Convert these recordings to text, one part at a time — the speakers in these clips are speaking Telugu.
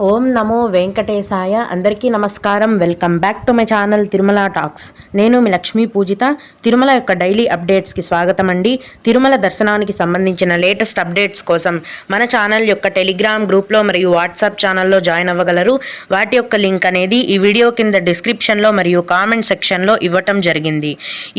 ఓం నమో వెంకటేశాయ. అందరికీ నమస్కారం. Welcome back to my channel Tirumala talks. నేను మీ లక్ష్మీ పూజిత. తిరుమల యొక్క డైలీ అప్డేట్స్కి స్వాగతం అండి. తిరుమల దర్శనానికి సంబంధించిన లేటెస్ట్ అప్డేట్స్ కోసం మన ఛానల్ యొక్క టెలిగ్రామ్ గ్రూప్లో మరియు వాట్సాప్ ఛానల్లో జాయిన్ అవ్వగలరు. వాటి యొక్క లింక్ అనేది ఈ వీడియో కింద డిస్క్రిప్షన్లో మరియు కామెంట్ సెక్షన్లో ఇవ్వటం జరిగింది.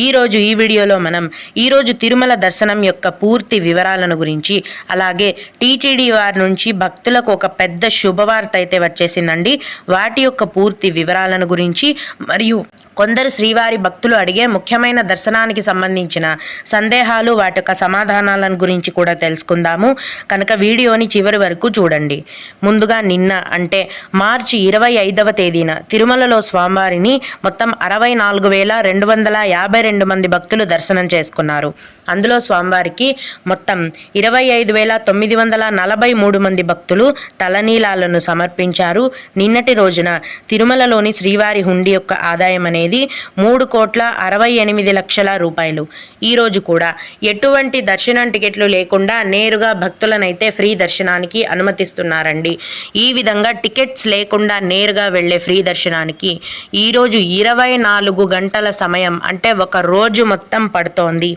ఈరోజు ఈ వీడియోలో మనం ఈరోజు తిరుమల దర్శనం యొక్క పూర్తి వివరాలను గురించి, అలాగే టీటీడీ వారి నుంచి భక్తులకు ఒక పెద్ద శుభవార్త అయితే వచ్చేసిందండి. వాటి యొక్క పూర్తి వివరాలను గురించి మరియు కొందరు శ్రీవారి భక్తులు అడిగే ముఖ్యమైన దర్శనానికి సంబంధించిన సందేహాలు, వాటి యొక్క సమాధానాలను గురించి కూడా తెలుసుకుందాము. కనుక వీడియోని చివరి వరకు చూడండి. ముందుగా నిన్న అంటే మార్చి 25వ తేదీన తిరుమలలో స్వామివారిని మొత్తం 64,252 మంది భక్తులు దర్శనం చేసుకున్నారు. అందులో స్వామివారికి మొత్తం 25,943 మంది భక్తులు తలనీలాలను సమర్పించారు. నిన్నటి రోజున తిరుమలలోని శ్రీవారి హుండీ యొక్క ఆదాయం అనేది 3,68,00,000 రూపాయలు. ఈరోజు కూడా ఎటువంటి దర్శనం టికెట్లు లేకుండా నేరుగా భక్తులనైతే ఫ్రీ దర్శనానికి అనుమతిస్తున్నారండి. ఈ విధంగా టికెట్స్ లేకుండా నేరుగా వెళ్లే ఫ్రీ దర్శనానికి ఈరోజు 24 గంటల సమయం అంటే ఒక రోజు మొత్తం పడుతోంది.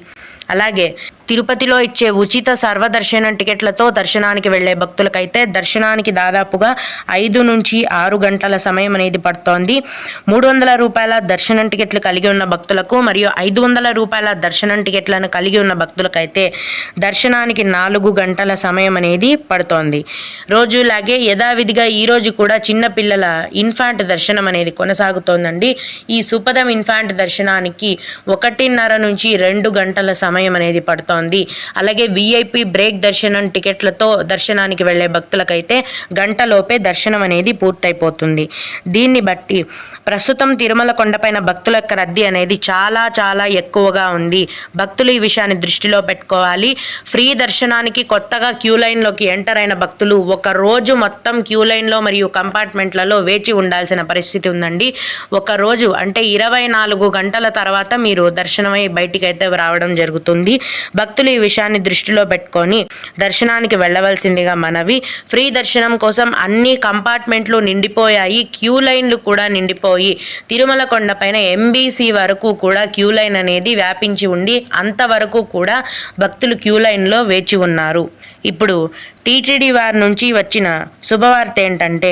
అలాగే తిరుపతిలో ఇచ్చే ఉచిత సర్వదర్శనం టికెట్లతో దర్శనానికి వెళ్లే భక్తులకైతే దర్శనానికి దాదాపుగా 5 నుంచి 6 గంటల సమయం అనేది పడుతోంది. 300 రూపాయల దర్శనం టికెట్లు కలిగి ఉన్న భక్తులకు మరియు 500 రూపాయల దర్శనం టికెట్లను కలిగి ఉన్న భక్తులకైతే దర్శనానికి 4 గంటల సమయం అనేది పడుతోంది. రోజులాగే యథావిధిగా ఈరోజు కూడా చిన్నపిల్లల ఇన్ఫాంట్ దర్శనం అనేది కొనసాగుతోందండి. ఈ సుపదం ఇన్ఫాంట్ దర్శనానికి 1:30 నుంచి 2 గంటల సమయం అనేది పడుతోంది. అలాగే విఐపి బ్రేక్ దర్శనం టికెట్లతో దర్శనానికి వెళ్లే భక్తులకైతే గంటలోపే దర్శనం అనేది పూర్తయిపోతుంది. దీన్ని బట్టి ప్రస్తుతం తిరుమల కొండపైన భక్తుల యొక్క రద్దీ అనేది చాలా ఎక్కువగా ఉంది. భక్తులు ఈ విషయాన్ని దృష్టిలో పెట్టుకోవాలి. ఫ్రీ దర్శనానికి కొత్తగా క్యూ లైన్లోకి ఎంటర్ అయిన భక్తులు ఒక రోజు మొత్తం క్యూ లైన్లో మరియు కంపార్ట్మెంట్లలో వేచి ఉండాల్సిన పరిస్థితి ఉందండి. ఒక రోజు అంటే 24 గంటల తర్వాత మీరు దర్శనమై బయటికి అయితే రావడం జరుగుతుంది. భక్తులు ఈ విషయాన్ని దృష్టిలో పెట్టుకొని దర్శనానికి వెళ్ళవలసిందిగా మనవి. ఫ్రీ దర్శనం కోసం అన్ని కంపార్ట్మెంట్లు నిండిపోయాయి. క్యూ లైన్లు కూడా నిండిపోయి తిరుమల కొండపైన ఎంబీసీ వరకు కూడా క్యూ లైన్ అనేది వ్యాపించి ఉండి అంతవరకు కూడా భక్తులు క్యూ లైన్లో వేచి ఉన్నారు. ఇప్పుడు టీటీడీ వారి నుంచి వచ్చిన శుభవార్త ఏంటంటే,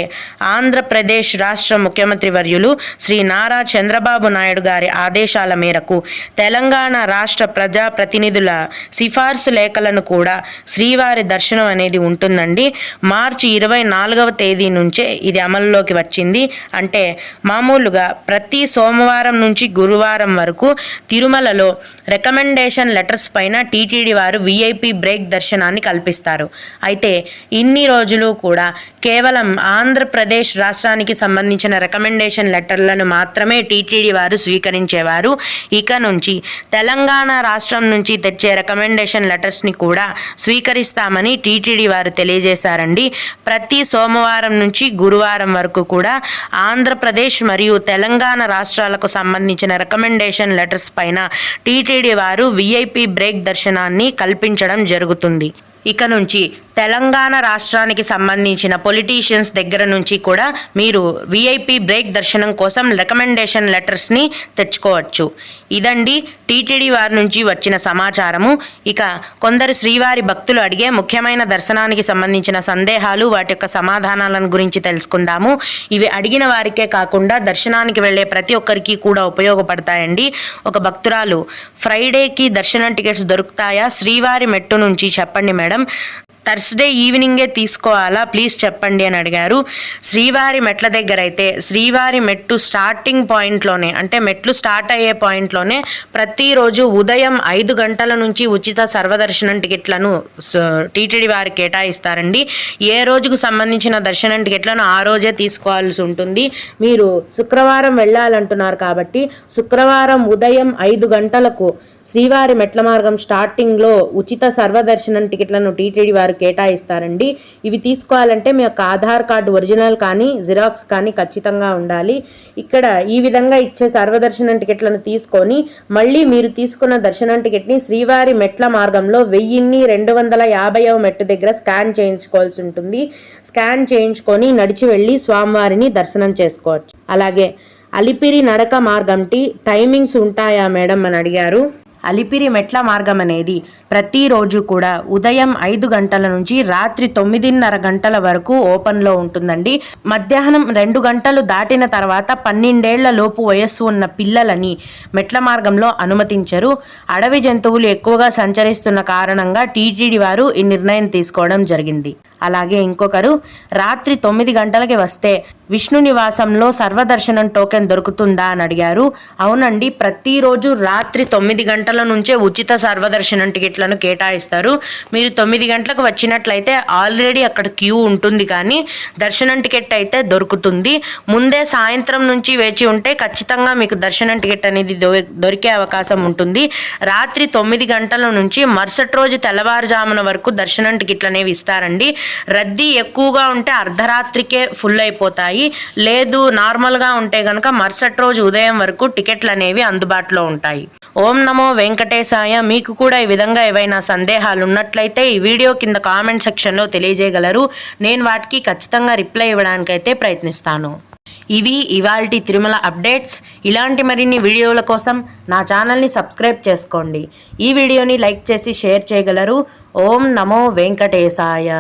ఆంధ్రప్రదేశ్ రాష్ట్ర ముఖ్యమంత్రి వర్యులు శ్రీ నారా చంద్రబాబు నాయుడు గారి ఆదేశాల మేరకు తెలంగాణ రాష్ట్ర ప్రజాప్రతినిధుల సిఫార్సు లేఖలను కూడా శ్రీవారి దర్శనం అనేది ఉంటుందండి. మార్చి 24వ తేదీ నుంచే ఇది అమల్లోకి వచ్చింది. అంటే మామూలుగా ప్రతి సోమవారం నుంచి గురువారం వరకు తిరుమలలో రికమెండేషన్ లెటర్స్ పైన టీటీడీ వారు విఐపి బ్రేక్ దర్శనాన్ని కల్పిస్తారు. అయితే ఇన్ని రోజులు కూడా కేవలం ఆంధ్రప్రదేశ్ రాష్ట్రానికి సంబంధించిన రికమెండేషన్ లెటర్లను మాత్రమే టీటీడీ వారు స్వీకరించేవారు. ఇక నుంచి తెలంగాణ రాష్ట్రం నుంచి తెచ్చే రికమెండేషన్ లెటర్స్ని కూడా స్వీకరిస్తామని టీటీడీ వారు తెలియజేశారండి. ప్రతి సోమవారం నుంచి గురువారం వరకు కూడా ఆంధ్రప్రదేశ్ మరియు తెలంగాణ రాష్ట్రాలకు సంబంధించిన రికమెండేషన్ లెటర్స్ పైన టీటీడీ వారు విఐపి బ్రేక్ దర్శనాన్ని కల్పించడం జరుగుతుంది. ఇక నుంచి తెలంగాణ రాష్ట్రానికి సంబంధించిన పొలిటీషియన్స్ దగ్గర నుంచి కూడా మీరు విఐపి బ్రేక్ దర్శనం కోసం రికమెండేషన్ లెటర్స్ని తెచ్చుకోవచ్చు. ఇదండి టీటీడీ వారి నుంచి వచ్చిన సమాచారము. ఇక కొందరు శ్రీవారి భక్తులు అడిగే ముఖ్యమైన దర్శనానికి సంబంధించిన సందేహాలు, వాటి యొక్క సమాధానాలను గురించి తెలుసుకుందాము. ఇవి అడిగిన వారికే కాకుండా దర్శనానికి వెళ్ళే ప్రతి ఒక్కరికి కూడా ఉపయోగపడతాయండి. ఒక భక్తురాలు, ఫ్రైడేకి దర్శనం టికెట్స్ దొరుకుతాయా శ్రీవారి మెట్టు నుంచి చెప్పండి మేడం, థర్స్డే ఈవినింగే తీసుకోవాలా ప్లీజ్ చెప్పండి అని అడిగారు. శ్రీవారి మెట్ల దగ్గర అయితే శ్రీవారి మెట్టు స్టార్టింగ్ పాయింట్లోనే అంటే మెట్లు స్టార్ట్ అయ్యే పాయింట్లోనే ప్రతిరోజు ఉదయం 5 గంటల నుంచి ఉచిత సర్వదర్శనం టికెట్లను టీటీడీ వారు కేటాయిస్తారండి. ఏ రోజుకు సంబంధించిన దర్శనం టికెట్లను ఆ రోజే తీసుకోవాల్సి ఉంటుంది. మీరు శుక్రవారం వెళ్ళాలంటున్నారు కాబట్టి శుక్రవారం ఉదయం 5 గంటలకు శ్రీవారి మెట్ల మార్గం స్టార్టింగ్లో ఉచిత సర్వదర్శనం టికెట్లను టీటీడీ వారు కేటాయిస్తారండి. ఇవి తీసుకోవాలంటే మీ యొక్క ఆధార్ కార్డు ఒరిజినల్ కానీ జిరాక్స్ కానీ ఖచ్చితంగా ఉండాలి. ఇక్కడ ఈ విధంగా ఇచ్చే సర్వదర్శనం టికెట్లను తీసుకొని మళ్ళీ మీరు తీసుకున్న దర్శనం టికెట్ని శ్రీవారి మెట్ల మార్గంలో 1250వ మెట్టు దగ్గర స్కాన్ చేయించుకోవాల్సి ఉంటుంది. స్కాన్ చేయించుకొని నడిచి వెళ్ళి స్వామివారిని దర్శనం చేసుకోవచ్చు. అలాగే అలిపిరి నడక మార్గంకి టైమింగ్స్ ఉంటాయా మేడం అని అడిగారు. అలిపిరి మెట్ల మార్గం అనేది ప్రతిరోజు కూడా ఉదయం 5 గంటల నుంచి రాత్రి 9:30 గంటల వరకు ఓపెన్లో ఉంటుందండి. మధ్యాహ్నం 2 గంటలు దాటిన తర్వాత 12 ఏళ్ల లోపు వయస్సు ఉన్న పిల్లలని మెట్ల మార్గంలో అనుమతించరు. అడవి జంతువులు ఎక్కువగా సంచరిస్తున్న కారణంగా టీటీడీ వారు ఈ నిర్ణయం తీసుకోవడం జరిగింది. అలాగే ఇంకొకరు రాత్రి 9 గంటలకి వస్తే విష్ణు నివాసంలో సర్వదర్శనం టోకెన్ దొరుకుతుందా అని అడిగారు. అవునండి, ప్రతిరోజు రాత్రి 9 గంటల నుంచే ఉచిత సర్వదర్శనం టికెట్లను కేటాయిస్తారు. మీరు 9 గంటలకు వచ్చినట్లయితే ఆల్రెడీ అక్కడ క్యూ ఉంటుంది, కానీ దర్శనం టికెట్ అయితే దొరుకుతుంది. ముందే సాయంత్రం నుంచి వేచి ఉంటే ఖచ్చితంగా మీకు దర్శనం టికెట్ అనేది దొరికే అవకాశం ఉంటుంది. రాత్రి 9 గంటల నుంచి మరుసటి రోజు తెల్లవారుజామున వరకు దర్శనం టికెట్లు అనేవి ఇస్తారండి. రద్దీ ఎక్కువగా ఉంటే అర్ధరాత్రికే ఫుల్ అయిపోతాయి. లేదు నార్మల్గా ఉంటే కనుక మరుసటి రోజు ఉదయం వరకు టికెట్లు అనేవి అందుబాటులో ఉంటాయి. ఓం నమో వెంకటేశాయ. మీకు కూడా ఈ విధంగా ఏవైనా సందేహాలు ఉన్నట్లయితే ఈ వీడియో కింద కామెంట్ సెక్షన్లో తెలియజేయగలరు. నేను వాటికి ఖచ్చితంగా రిప్లై ఇవ్వడానికైతే ప్రయత్నిస్తాను. ఇవి ఇవాల్టి తిరుమల అప్డేట్స్. ఇలాంటి మరిన్ని వీడియోల కోసం నా ఛానల్ని సబ్స్క్రైబ్ చేసుకోండి. ఈ వీడియోని లైక్ చేసి షేర్ చేయగలరు. ఓం నమో వెంకటేశాయ.